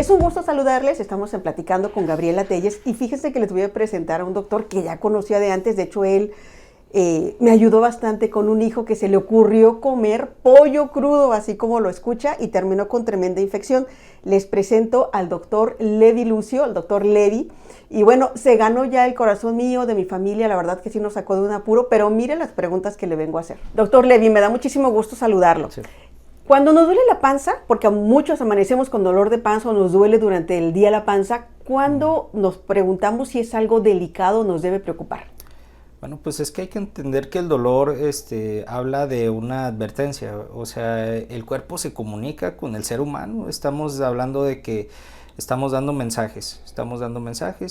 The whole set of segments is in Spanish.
Es un gusto saludarles, estamos platicando con Gabriela Telles y fíjense que les voy a presentar a un doctor que ya conocía de antes. De hecho él me ayudó bastante con un hijo que se le ocurrió comer pollo crudo, así como lo escucha, y terminó con tremenda infección. Les presento al doctor Levi Lucio, al doctor Levi, y bueno, se ganó ya el corazón mío, de mi familia, la verdad que sí nos sacó de un apuro, pero mire las preguntas que le vengo a hacer. Doctor Levi, me da muchísimo gusto saludarlo. Sí. Cuando nos duele la panza, porque a muchos amanecemos con dolor de panza o nos duele durante el día la panza, ¿cuándo nos preguntamos si es algo delicado nos debe preocupar? Bueno, pues es que hay que entender que el dolor habla de una advertencia, o sea, el cuerpo se comunica con el ser humano, estamos hablando de que estamos dando mensajes,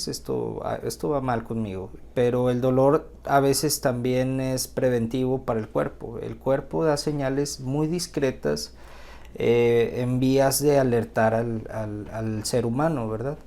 esto va mal conmigo, pero el dolor a veces también es preventivo para el cuerpo da señales muy discretas en vías de alertar al ser humano, ¿verdad?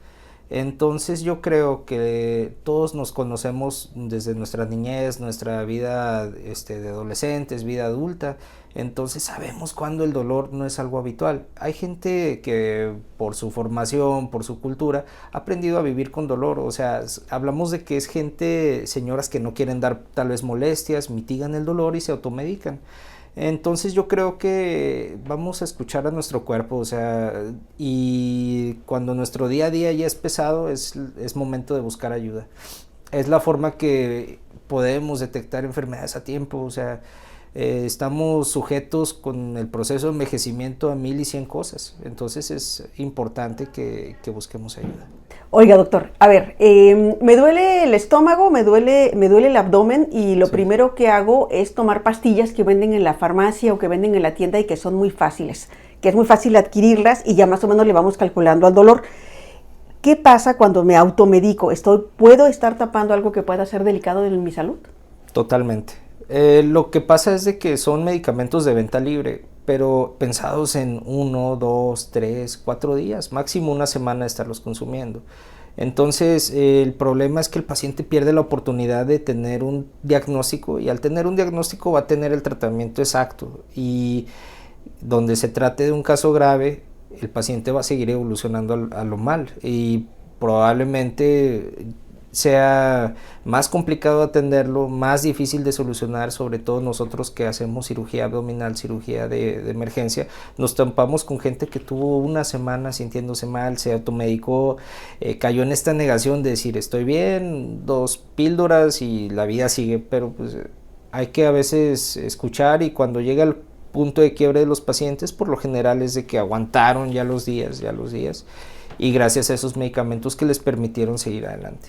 Entonces yo creo que todos nos conocemos desde nuestra niñez, nuestra vida de adolescentes, vida adulta, entonces sabemos cuando el dolor no es algo habitual. Hay gente que por su formación, por su cultura, ha aprendido a vivir con dolor, o sea, hablamos de que es gente, señoras que no quieren dar tal vez molestias, mitigan el dolor y se automedican. Entonces yo creo que vamos a escuchar a nuestro cuerpo, o sea, y cuando nuestro día a día ya es pesado, es momento de buscar ayuda. Es la forma que podemos detectar enfermedades a tiempo, o sea, estamos sujetos con el proceso de envejecimiento a 1100 cosas, entonces es importante que busquemos ayuda. Oiga, doctor, a ver, me duele el estómago, me duele el abdomen y lo primero que hago es tomar pastillas que venden en la farmacia o que venden en la tienda y que son muy fáciles, que es muy fácil adquirirlas y ya más o menos le vamos calculando al dolor. ¿Qué pasa cuando me automedico? ¿Puedo estar tapando algo que pueda ser delicado en mi salud? Totalmente. Lo que pasa es de que son medicamentos de venta libre, pero pensados en 1, 2, 3, 4 días, máximo una semana de estarlos consumiendo. Entonces el problema es que el paciente pierde la oportunidad de tener un diagnóstico y al tener un diagnóstico va a tener el tratamiento exacto y donde se trate de un caso grave, el paciente va a seguir evolucionando a lo mal y probablemente sea más complicado atenderlo, más difícil de solucionar, sobre todo nosotros que hacemos cirugía abdominal, cirugía de emergencia, nos topamos con gente que tuvo una semana sintiéndose mal, se automedicó, cayó en esta negación de decir estoy bien, 2 píldoras y la vida sigue, pero pues hay que a veces escuchar y cuando llega el punto de quiebre de los pacientes, por lo general es de que aguantaron ya los días y gracias a esos medicamentos que les permitieron seguir adelante.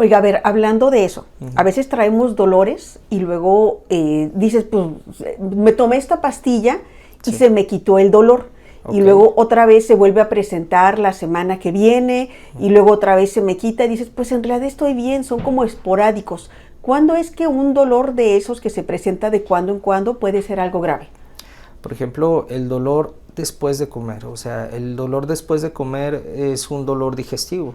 Oiga, a ver, hablando de eso, a veces traemos dolores y luego dices, pues me tomé esta pastilla y se me quitó el dolor. Y luego otra vez se vuelve a presentar la semana que viene y luego otra vez se me quita y dices, pues en realidad estoy bien, son como esporádicos. ¿Cuándo es que un dolor de esos que se presenta de cuando en cuando puede ser algo grave? Por ejemplo, el dolor después de comer, o sea, el dolor después de comer es un dolor digestivo.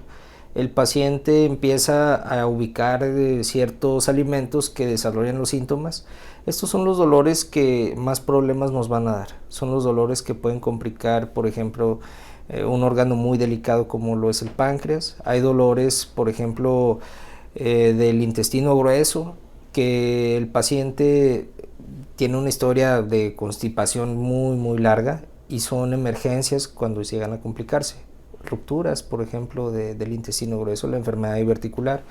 El paciente empieza a ubicar ciertos alimentos que desarrollan los síntomas. Estos son los dolores que más problemas nos van a dar. Son los dolores que pueden complicar, por ejemplo, un órgano muy delicado como lo es el páncreas. Hay dolores, por ejemplo, del intestino grueso, que el paciente tiene una historia de constipación muy larga y son emergencias cuando llegan a complicarse. Rupturas, por ejemplo, del intestino grueso, la enfermedad diverticular.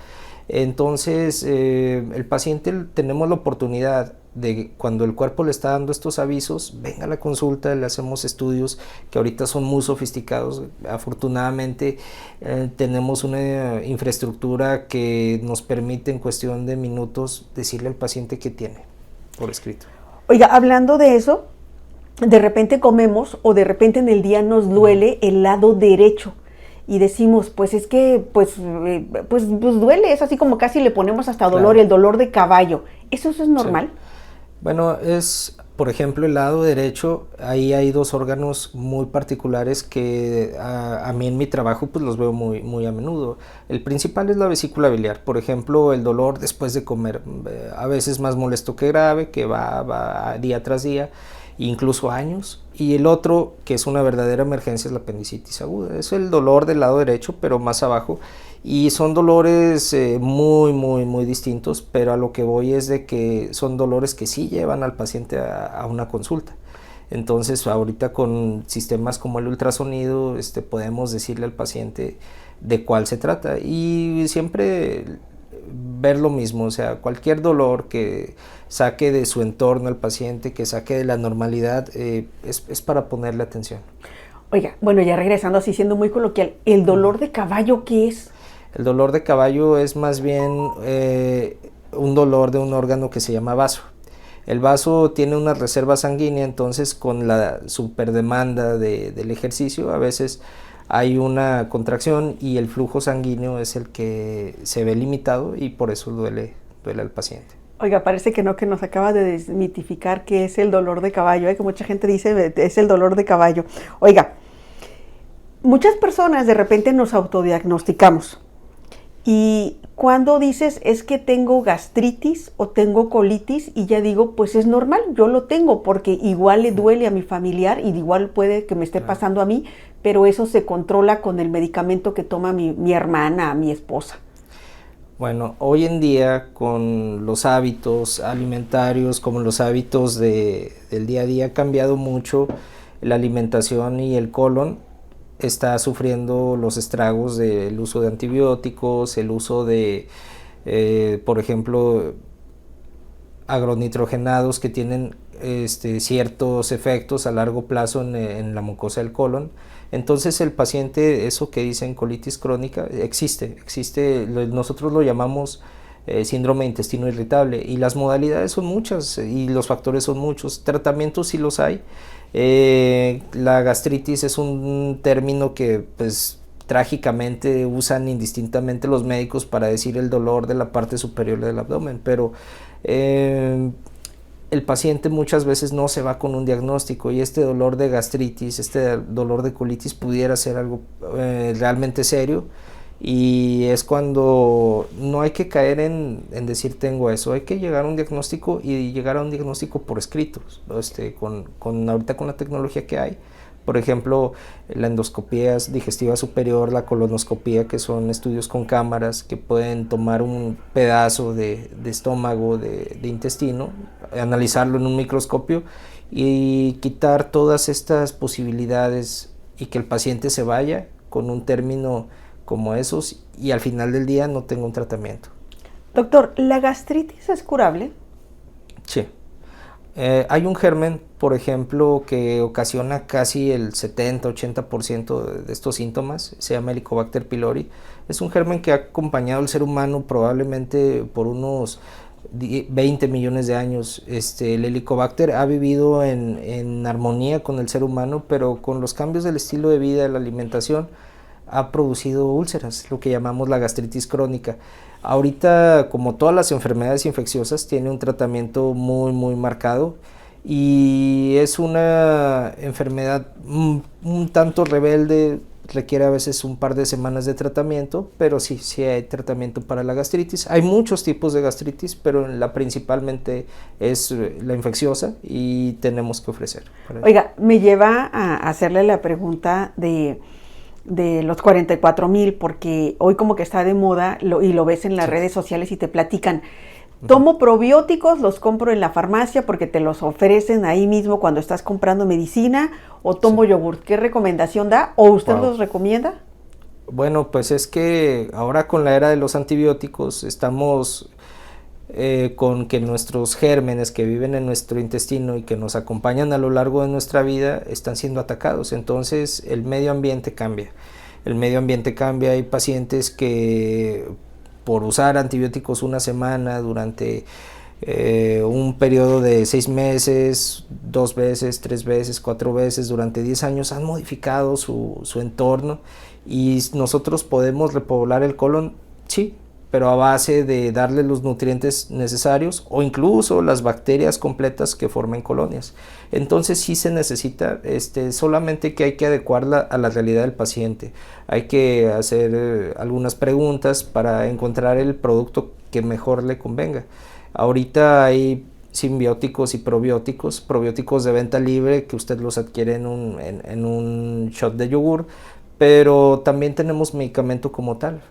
Entonces, el paciente tenemos la oportunidad de cuando el cuerpo le está dando estos avisos, venga a la consulta, le hacemos estudios que ahorita son muy sofisticados. Afortunadamente, tenemos una infraestructura que nos permite en cuestión de minutos decirle al paciente qué tiene por escrito. Oiga, hablando de eso, de repente comemos o de repente en el día nos duele el lado derecho y decimos, pues es que pues duele, es así como casi le ponemos hasta dolor, el dolor de caballo. ¿Eso es normal? Sí. Bueno, es, por ejemplo, el lado derecho, ahí hay 2 órganos muy particulares que a mí en mi trabajo pues los veo muy a menudo. El principal es la vesícula biliar, por ejemplo, el dolor después de comer, a veces más molesto que grave, que va día tras día. incluso años. Y el otro, que es una verdadera emergencia, es la apendicitis aguda. Es el dolor del lado derecho, pero más abajo. Y son dolores muy distintos, pero a lo que voy es de que son dolores que sí llevan al paciente a una consulta. Entonces ahorita con sistemas como el ultrasonido podemos decirle al paciente de cuál se trata, y siempre ver lo mismo, o sea, cualquier dolor que saque de su entorno al paciente, que saque de la normalidad, es para ponerle atención. Oiga, bueno, ya regresando así siendo muy coloquial, ¿el dolor de caballo qué es? El dolor de caballo es más bien un dolor de un órgano que se llama vaso. El vaso tiene una reserva sanguínea, entonces con la superdemanda del ejercicio a veces hay una contracción y el flujo sanguíneo es el que se ve limitado y por eso duele al paciente. Oiga, parece que no, que nos acaba de desmitificar qué es el dolor de caballo, que mucha gente dice es el dolor de caballo. Oiga, muchas personas de repente nos autodiagnosticamos. Y cuando dices es que tengo gastritis o tengo colitis, y ya digo, pues es normal, yo lo tengo porque igual le duele a mi familiar y igual puede que me esté pasando a mí, pero eso se controla con el medicamento que toma mi hermana, mi esposa. Bueno, hoy en día con los hábitos alimentarios, como los hábitos del día a día, ha cambiado mucho la alimentación y el colon está sufriendo los estragos del uso de antibióticos, el uso de, por ejemplo, agronitrogenados que tienen ciertos efectos a largo plazo en la mucosa del colon. Entonces el paciente, eso que dicen colitis crónica, existe, nosotros lo llamamos síndrome de intestino irritable, y las modalidades son muchas y los factores son muchos, tratamientos sí los hay. La gastritis es un término que pues trágicamente usan indistintamente los médicos para decir el dolor de la parte superior del abdomen, pero el paciente muchas veces no se va con un diagnóstico, y este dolor de gastritis, este dolor de colitis pudiera ser algo realmente serio, y es cuando no hay que caer en decir tengo eso, hay que llegar a un diagnóstico y llegar a un diagnóstico por escrito, ahorita con la tecnología que hay. Por ejemplo, la endoscopía digestiva superior, la colonoscopía, que son estudios con cámaras que pueden tomar un pedazo de estómago, de intestino, analizarlo en un microscopio y quitar todas estas posibilidades, y que el paciente se vaya con un término como esos y al final del día no tenga un tratamiento. Doctor, ¿la gastritis es curable? Sí. Hay un germen, por ejemplo, que ocasiona casi el 70-80% de estos síntomas, se llama Helicobacter pylori. Es un germen que ha acompañado al ser humano probablemente por unos 20 millones de años. El Helicobacter ha vivido en armonía con el ser humano, pero con los cambios del estilo de vida, de la alimentación, ha producido úlceras, lo que llamamos la gastritis crónica. Ahorita, como todas las enfermedades infecciosas, tiene un tratamiento muy marcado, y es una enfermedad un tanto rebelde, requiere a veces un par de semanas de tratamiento, pero sí hay tratamiento para la gastritis. Hay muchos tipos de gastritis, pero la principalmente es la infecciosa, y tenemos que ofrecer. Oiga, me lleva a hacerle la pregunta de los 44,000, porque hoy como que está de moda y lo ves en las redes sociales y te platican. Tomo probióticos, los compro en la farmacia porque te los ofrecen ahí mismo cuando estás comprando medicina, o tomo yogurt. ¿Qué recomendación da? ¿O usted los recomienda? Bueno, pues es que ahora con la era de los antibióticos estamos con que nuestros gérmenes que viven en nuestro intestino y que nos acompañan a lo largo de nuestra vida están siendo atacados. Entonces el medio ambiente cambia. Hay pacientes que por usar antibióticos una semana durante un periodo de 6 meses, 2 veces, 3 veces, 4 veces, durante 10 años han modificado su entorno, y nosotros podemos repoblar el colon, sí, pero a base de darle los nutrientes necesarios o incluso las bacterias completas que formen colonias. Entonces sí se necesita, solamente que hay que adecuarla a la realidad del paciente. Hay que hacer algunas preguntas para encontrar el producto que mejor le convenga. Ahorita hay simbióticos y probióticos, probióticos de venta libre que usted los adquiere en un shot de yogur, pero también tenemos medicamento como tal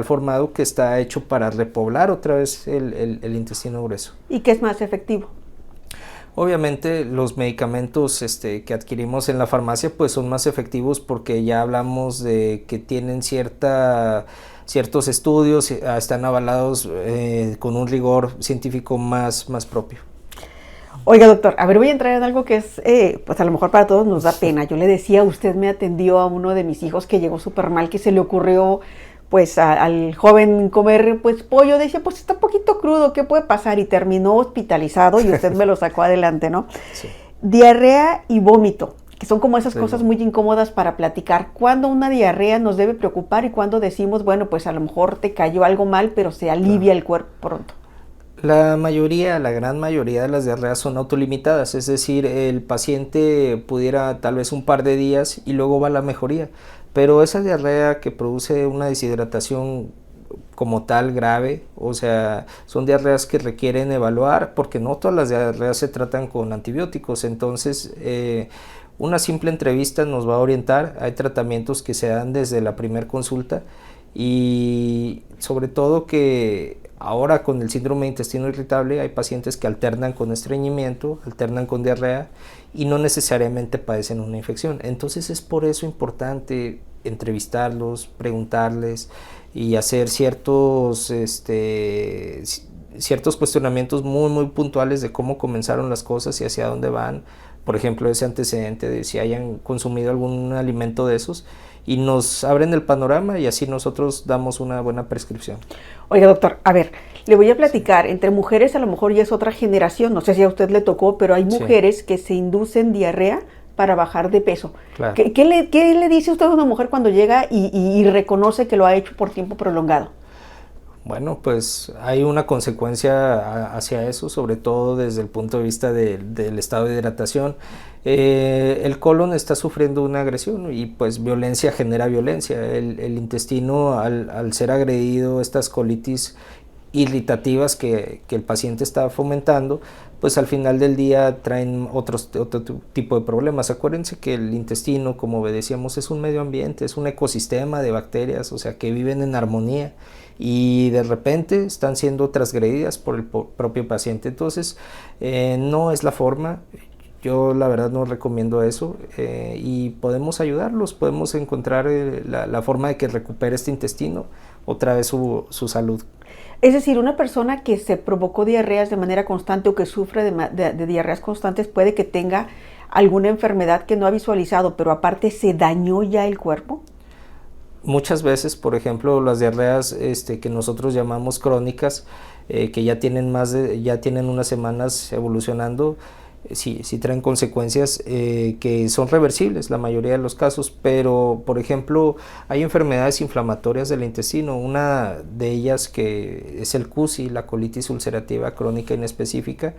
formado que está hecho para repoblar otra vez el intestino grueso. ¿Y qué es más efectivo? Obviamente los medicamentos que adquirimos en la farmacia pues son más efectivos porque ya hablamos de que tienen ciertos estudios, están avalados con un rigor científico más propio. Oiga, doctor, a ver, voy a entrar en algo que es, pues a lo mejor para todos nos da pena. Yo le decía, usted me atendió a uno de mis hijos que llegó súper mal, que se le ocurrió, pues al joven comer, pues pollo. Decía, pues está un poquito crudo, ¿qué puede pasar? Y terminó hospitalizado y usted me lo sacó adelante, ¿no? Sí. Diarrea y vómito, que son como esas Sí. cosas muy incómodas para platicar. ¿Cuándo una diarrea nos debe preocupar y cuándo decimos, bueno, pues a lo mejor te cayó algo mal, pero se alivia el cuerpo pronto? La gran mayoría de las diarreas son autolimitadas, es decir, el paciente pudiera tal vez un par de días y luego va a la mejoría, pero esa diarrea que produce una deshidratación como tal grave, o sea, son diarreas que requieren evaluar, porque no todas las diarreas se tratan con antibióticos, entonces una simple entrevista nos va a orientar. Hay tratamientos que se dan desde la primera consulta y sobre todo que ahora con el síndrome de intestino irritable hay pacientes que alternan con estreñimiento, alternan con diarrea y no necesariamente padecen una infección. Entonces es por eso importante entrevistarlos, preguntarles y hacer ciertos cuestionamientos muy puntuales de cómo comenzaron las cosas y hacia dónde van. Por ejemplo, ese antecedente de si hayan consumido algún alimento de esos, y nos abren el panorama y así nosotros damos una buena prescripción. Oiga, doctor, a ver, le voy a platicar, entre mujeres a lo mejor ya es otra generación, no sé si a usted le tocó, pero hay mujeres que se inducen diarrea para bajar de peso. Claro. ¿Qué le dice usted a una mujer cuando llega y reconoce que lo ha hecho por tiempo prolongado? Bueno, pues hay una consecuencia hacia eso, sobre todo desde el punto de vista del estado de hidratación. El colon está sufriendo una agresión y pues violencia genera violencia. El intestino al ser agredido, estas colitis irritativas que el paciente está fomentando, pues al final del día traen otro tipo de problemas. Acuérdense que el intestino, como decíamos, es un medio ambiente, es un ecosistema de bacterias, o sea, que viven en armonía y de repente están siendo transgredidas por el propio paciente. Entonces, no es la forma. Yo la verdad no recomiendo eso y podemos ayudarlos, podemos encontrar la forma de que recupere este intestino otra vez su salud. Es decir, una persona que se provocó diarreas de manera constante o que sufre de diarreas constantes puede que tenga alguna enfermedad que no ha visualizado, pero aparte se dañó ya el cuerpo. Muchas veces, por ejemplo, las diarreas que nosotros llamamos crónicas, que ya tienen unas semanas evolucionando, sí traen consecuencias que son reversibles la mayoría de los casos, pero por ejemplo hay enfermedades inflamatorias del intestino, una de ellas que es el CUSI, la colitis ulcerativa crónica inespecífica,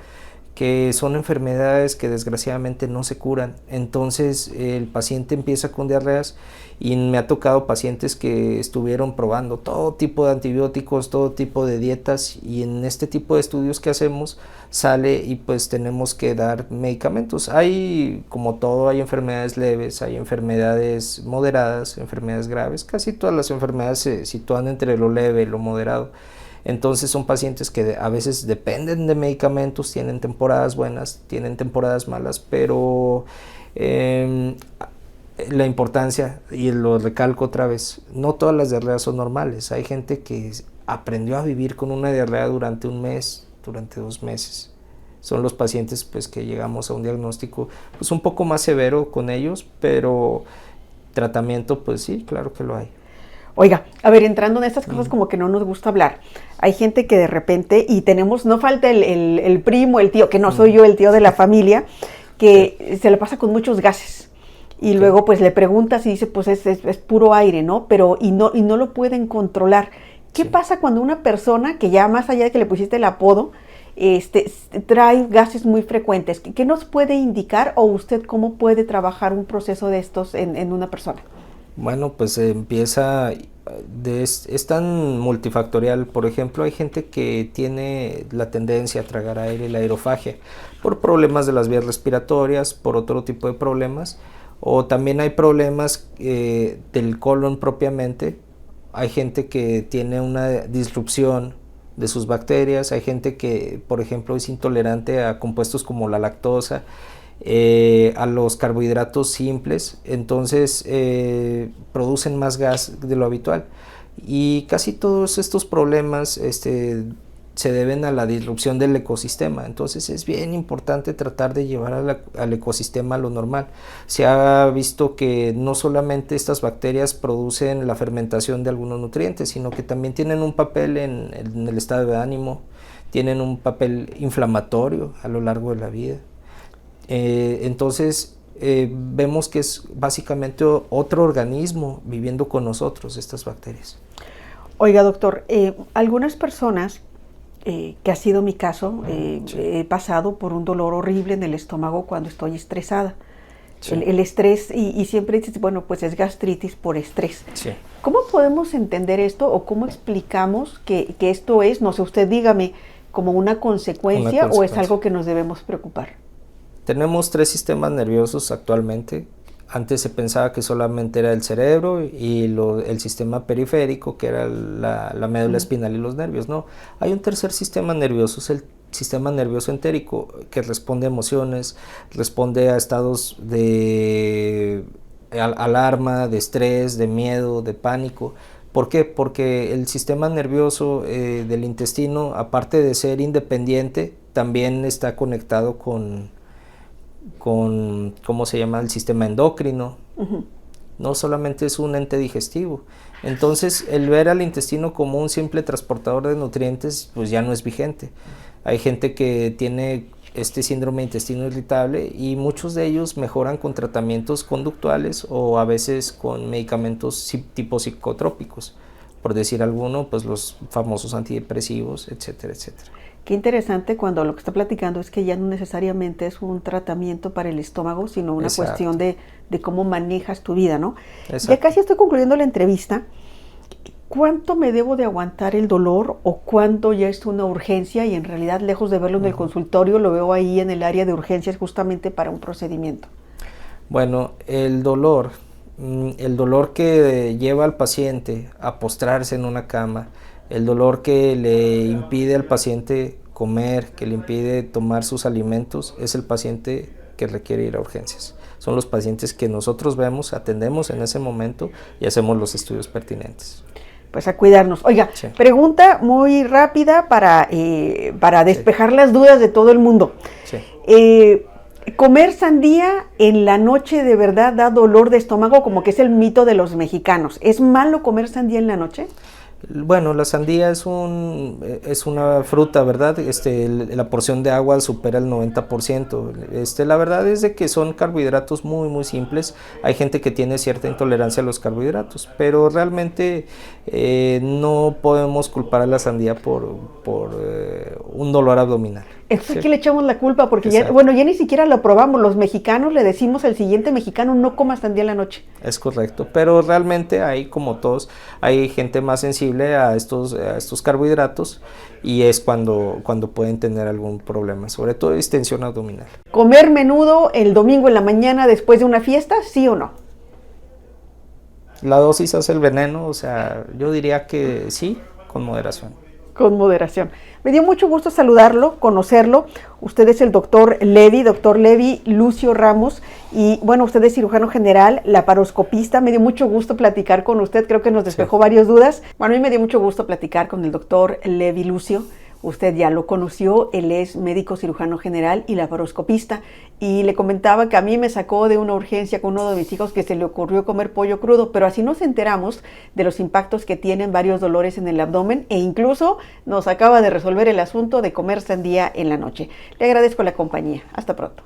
que son enfermedades que desgraciadamente no se curan. Entonces el paciente empieza con diarreas y me ha tocado pacientes que estuvieron probando todo tipo de antibióticos, todo tipo de dietas, y en este tipo de estudios que hacemos sale y pues tenemos que dar medicamentos. Hay, como todo, hay enfermedades leves, hay enfermedades moderadas, enfermedades graves. Casi todas las enfermedades se sitúan entre lo leve y lo moderado. Entonces son pacientes que a veces dependen de medicamentos, tienen temporadas buenas, tienen temporadas malas, pero la importancia, y lo recalco otra vez, no todas las diarreas son normales. Hay gente que aprendió a vivir con una diarrea durante un mes, durante 2 meses. Son los pacientes pues que llegamos a un diagnóstico pues un poco más severo con ellos, pero tratamiento pues sí, claro que lo hay. Oiga, a ver, entrando en estas cosas como que no nos gusta hablar, hay gente que de repente, y tenemos, no falta el primo, el tío, que no soy yo el tío de la familia, que se le pasa con muchos gases. Y luego pues le preguntas y dice, pues es puro aire, ¿no? Pero y no lo pueden controlar. ¿Qué pasa cuando una persona, que ya más allá de que le pusiste el apodo, trae gases muy frecuentes? ¿Qué nos puede indicar, o usted cómo puede trabajar un proceso de estos en una persona? Bueno, pues empieza es tan multifactorial. Por ejemplo, hay gente que tiene la tendencia a tragar aire, la aerofagia, por problemas de las vías respiratorias, por otro tipo de problemas, o también hay problemas del colon propiamente. Hay gente que tiene una disrupción de sus bacterias, hay gente que, por ejemplo, es intolerante a compuestos como la lactosa, a los carbohidratos simples, entonces producen más gas de lo habitual, y casi todos estos problemas se deben a la disrupción del ecosistema. Entonces es bien importante tratar de llevar al ecosistema a lo normal. Se ha visto que no solamente estas bacterias producen la fermentación de algunos nutrientes, sino que también tienen un papel en el estado de ánimo, tienen un papel inflamatorio a lo largo de la vida. Entonces vemos que es básicamente otro organismo viviendo con nosotros, estas bacterias. Oiga, doctor, algunas personas, que ha sido mi caso, sí, he pasado por un dolor horrible en el estómago cuando estoy estresada. Sí. El estrés, y siempre dices, bueno, pues es gastritis por estrés. Sí. ¿Cómo podemos entender esto o cómo explicamos que esto es, no sé, usted dígame, como una consecuencia o es algo que nos debemos preocupar? Tenemos 3 sistemas nerviosos actualmente. Antes se pensaba que solamente era el cerebro y el sistema periférico, que era la médula espinal y los nervios. No, hay un tercer sistema nervioso, es el sistema nervioso entérico, que responde a emociones, responde a estados de alarma, de estrés, de miedo, de pánico. ¿Por qué? Porque el sistema nervioso del intestino, aparte de ser independiente, también está conectado con ¿cómo se llama? El sistema endocrino. No solamente es un ente digestivo. Entonces, el ver al intestino como un simple transportador de nutrientes, pues ya no es vigente. Hay gente que tiene este síndrome de intestino irritable y muchos de ellos mejoran con tratamientos conductuales o a veces con medicamentos tipo psicotrópicos. Por decir alguno, pues los famosos antidepresivos, etcétera, etcétera. Qué interesante cuando lo que está platicando es que ya no necesariamente es un tratamiento para el estómago, sino una cuestión de cómo manejas tu vida, ¿no? Exacto. Ya casi estoy concluyendo la entrevista. ¿Cuánto me debo de aguantar el dolor o cuánto ya es una urgencia? Y en realidad, lejos de verlo en el consultorio, lo veo ahí en el área de urgencias justamente para un procedimiento. Bueno, el dolor que lleva al paciente a postrarse en una cama, el dolor que le impide al paciente comer, que le impide tomar sus alimentos, es el paciente que requiere ir a urgencias. Son los pacientes que nosotros vemos, atendemos en ese momento y hacemos los estudios pertinentes. Pues a cuidarnos. Oiga, sí. Pregunta muy rápida para despejar las dudas de todo el mundo. Sí. ¿Comer sandía en la noche de verdad da dolor de estómago? Como que es el mito de los mexicanos. ¿Es malo comer sandía en la noche? Bueno, la sandía es una fruta, ¿verdad? La porción de agua supera el 90%. La verdad es de que son carbohidratos muy, muy simples. Hay gente que tiene cierta intolerancia a los carbohidratos, pero realmente no podemos culpar a la sandía por un dolor abdominal. Es que le echamos la culpa porque ya ni siquiera lo probamos. Los mexicanos le decimos al siguiente mexicano, no coma sandía en la noche. Es correcto, pero realmente hay, como todos, hay gente más sensible a estos carbohidratos y es cuando pueden tener algún problema, sobre todo distensión abdominal. ¿Comer menudo el domingo en la mañana después de una fiesta, sí o no? La dosis hace el veneno, o sea, yo diría que sí, con moderación. Con moderación. Me dio mucho gusto saludarlo, conocerlo. Usted es el doctor Levi Lucio Ramos, y bueno, usted es cirujano general, laparoscopista. Me dio mucho gusto platicar con usted, creo que nos despejó varias dudas. Bueno, a mí me dio mucho gusto platicar con el doctor Levi Lucio. Usted ya lo conoció, él es médico cirujano general y laparoscopista, y le comentaba que a mí me sacó de una urgencia con uno de mis hijos que se le ocurrió comer pollo crudo, pero así nos enteramos de los impactos que tienen varios dolores en el abdomen, e incluso nos acaba de resolver el asunto de comer sandía en la noche. Le agradezco la compañía. Hasta pronto.